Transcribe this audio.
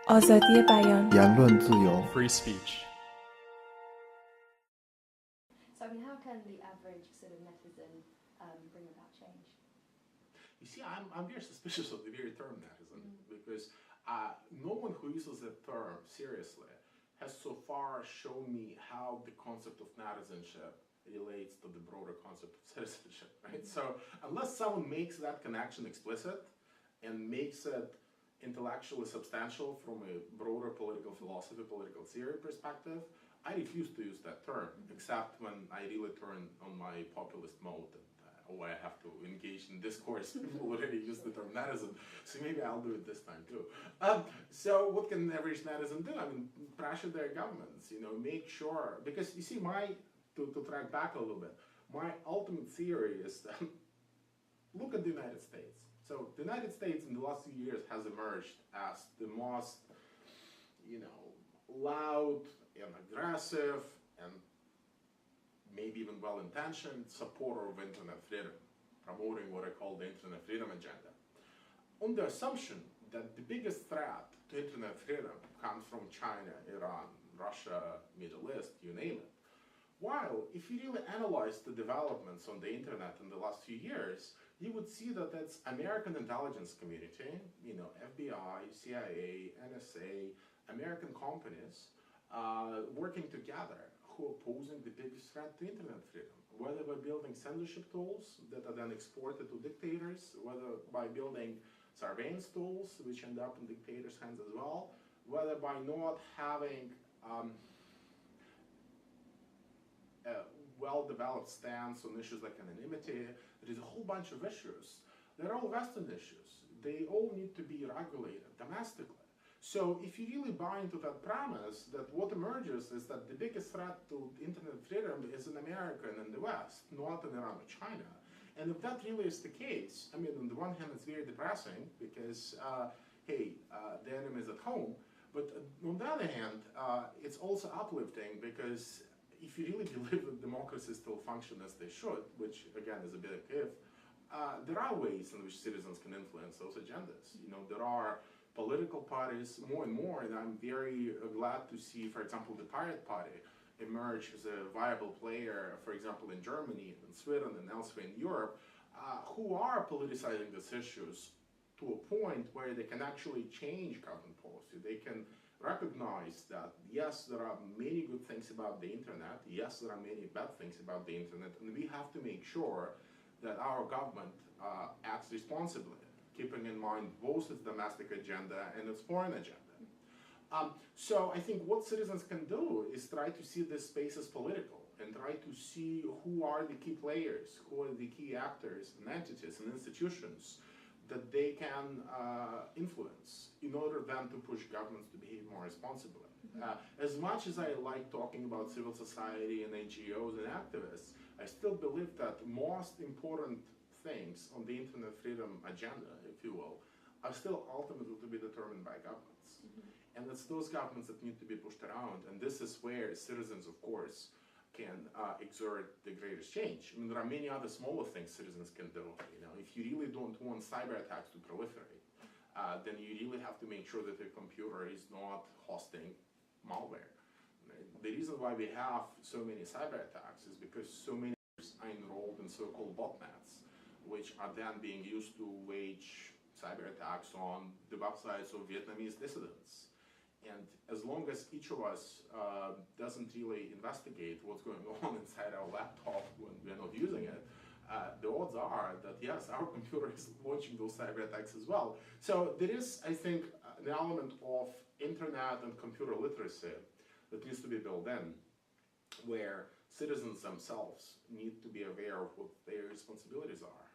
آزادی بیان. 言论自由 free speech. So, how can the average sort of netizen bring about change? You see, I'm very suspicious of the very term netizen because no one who uses that term seriously has so far shown me how the concept of netizenship relates to the broader concept of citizenship, right? So unless someone makes that connection explicit and makes it intellectually substantial from a broader political philosophy, political theory perspective, I refuse to use that term, except when I really turn on my populist mode and I have to engage in discourse. People already use the term netizen, so maybe I'll do it this time too. So what can an average netizen do? I mean, pressure their governments, make sure, because you see, to track back a little bit, my ultimate theory is that look at the United States. So the United States in the last few years has emerged as the most, loud and aggressive and maybe even well-intentioned supporter of internet freedom, promoting what I call the internet freedom agenda, on the assumption that the biggest threat to internet freedom comes from China, Iran, Russia, Middle East, you name it. While if you really analyze the developments on the internet in the last few years, you would see that it's American intelligence community, FBI, CIA, NSA, American companies working together who are posing the biggest threat to internet freedom, whether by building censorship tools that are then exported to dictators, whether by building surveillance tools which end up in dictators' hands as well, whether by not having a well-developed stance on issues like anonymity. There is a whole bunch of issues. They're all Western issues. They all need to be regulated domestically. So if you really buy into that premise, that what emerges is that the biggest threat to internet freedom is in America and in the West, not in Iran or China. And if that really is the case, I mean, on the one hand, it's very depressing because, the enemy is at home. But on the other hand, it's also uplifting because if you really believe that democracies still function as they should, which again is a bit of if, there are ways in which citizens can influence those agendas. There are political parties more and more, and I'm very glad to see, for example, the Pirate Party emerge as a viable player, for example, in Germany, in Sweden, and elsewhere in Europe, who are politicizing these issues to a point where they can actually change government policy. They can recognize that, yes, there are many good things about the internet, yes, there are many bad things about the internet, and we have to make sure that our government acts responsibly, keeping in mind both its domestic agenda and its foreign agenda. So I think what citizens can do is try to see this space as political and try to see who are the key players, who are the key actors and entities and institutions that they can influence in order then to push governments to behave more responsibly. As much as I like talking about civil society and NGOs and activists, I still believe that most important things on the internet freedom agenda, if you will, are still ultimately to be determined by governments. And it's those governments that need to be pushed around, and this is where citizens, of course, can exert the greatest change. I mean, there are many other smaller things citizens can do. If you really don't want cyber attacks to proliferate, then you really have to make sure that your computer is not hosting malware. The reason why we have so many cyber attacks is because so many are enrolled in so-called botnets, which are then being used to wage cyber attacks on the websites of Vietnamese dissidents. And as long as each of us doesn't really investigate what's going on inside our laptop when we're not using it, the odds are that, yes, our computer is launching those cyber attacks as well. So there is, I think, an element of internet and computer literacy that needs to be built in, where citizens themselves need to be aware of what their responsibilities are.